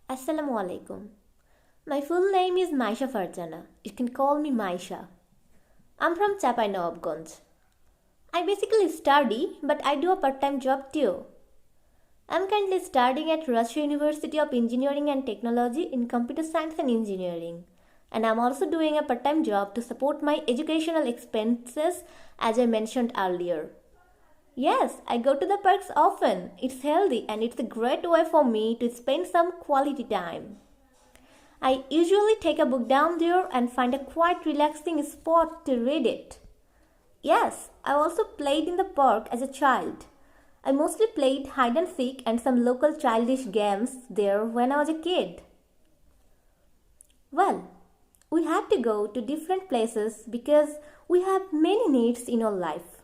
Assalamu alaikum. My full name is Maisha Farjana. You can call me Maisha. I'm from Chapai Nawabganj. I basically study, but I do a part-time job too. I'm currently studying at Russia University of Engineering and Technology in Computer Science and Engineering. And I'm also doing a part-time job to support my educational expenses as I mentioned earlier. Yes, I go to the parks often. It's healthy and it's a great way for me to spend some quality time. I usually take a book down there and find a quite relaxing spot to read it. Yes, I also played in the park as a child. I mostly played hide and seek and some local childish games there when I was a kid. Well, we had to go to different places because we have many needs in our life.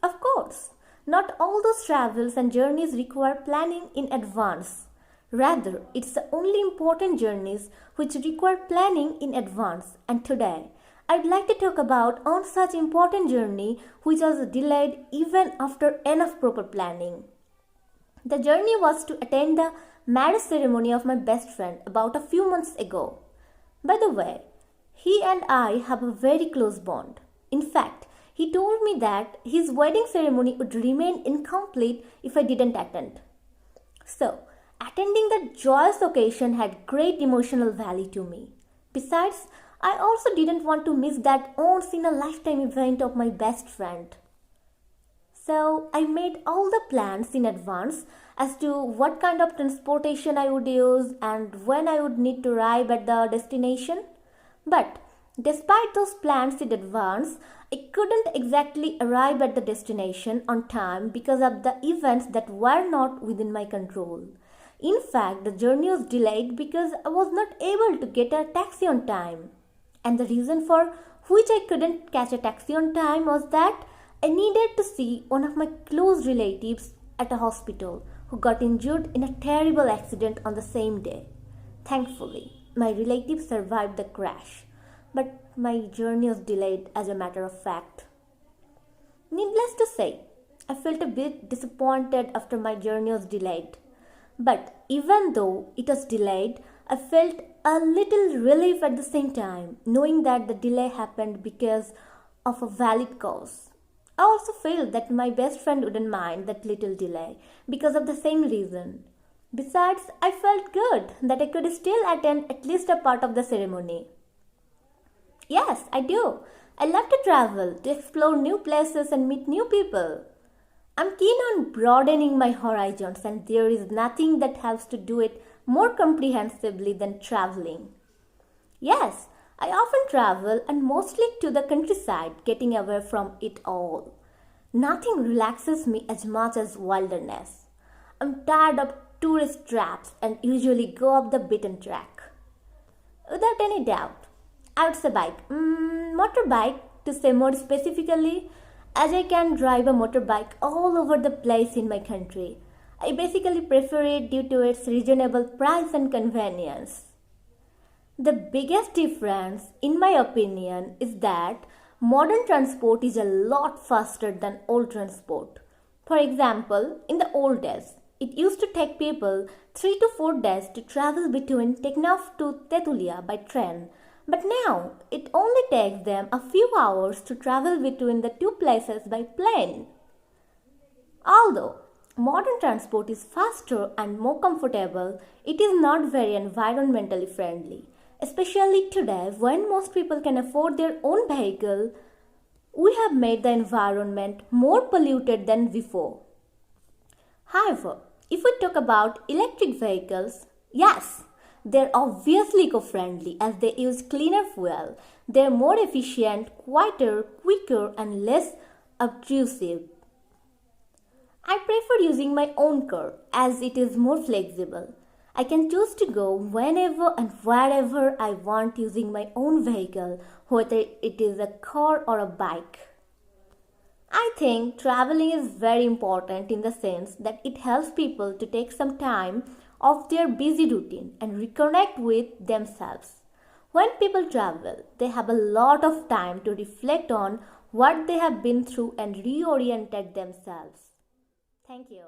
Of course, not all those travels and journeys require planning in advance. Rather, it's the only important journeys which require planning in advance. And today, I'd like to talk about one such important journey which was delayed even after enough proper planning. The journey was to attend the marriage ceremony of my best friend about a few months ago. By the way, he and I have a very close bond. In fact, he told me that his wedding ceremony would remain incomplete if I didn't attend. So, attending the joyous occasion had great emotional value to me. Besides, I also didn't want to miss that once-in-a-lifetime event of my best friend. So, I made all the plans in advance as to what kind of transportation I would use and when I would need to arrive at the destination. But despite those plans in advance, I couldn't exactly arrive at the destination on time because of the events that were not within my control. In fact, the journey was delayed because I was not able to get a taxi on time. And the reason for which I couldn't catch a taxi on time was that I needed to see one of my close relatives at a hospital who got injured in a terrible accident on the same day. Thankfully, my relative survived the crash, but my journey was delayed as a matter of fact. Needless to say, I felt a bit disappointed after my journey was delayed. But even though it was delayed, I felt a little relief at the same time, knowing that the delay happened because of a valid cause. I also felt that my best friend wouldn't mind that little delay because of the same reason. Besides, I felt good that I could still attend at least a part of the ceremony. Yes, I do. I love to travel, to explore new places and meet new people. I'm keen on broadening my horizons, and there is nothing that helps to do it more comprehensively than traveling. Yes, I often travel and mostly to the countryside, getting away from it all. Nothing relaxes me as much as wilderness. I'm tired of tourist traps and usually go off the beaten track. Without any doubt, I would say motorbike to say more specifically, as I can drive a motorbike all over the place in my country. I basically prefer it due to its reasonable price and convenience. The biggest difference, in my opinion, is that modern transport is a lot faster than old transport. For example, in the old days, it used to take people 3 to 4 days to travel between Teknaf to Tetulia by train. But now, it only takes them a few hours to travel between the two places by plane. Although modern transport is faster and more comfortable, it is not very environmentally friendly. Especially today, when most people can afford their own vehicle, we have made the environment more polluted than before. However, if we talk about electric vehicles, yes, they're obviously eco-friendly as they use cleaner fuel. They're more efficient, quieter, quicker, and less obtrusive. I prefer using my own car as it is more flexible. I can choose to go whenever and wherever I want using my own vehicle, whether it is a car or a bike. I think traveling is very important in the sense that it helps people to take some time off their busy routine and reconnect with themselves. When people travel, they have a lot of time to reflect on what they have been through and reorientate themselves. Thank you.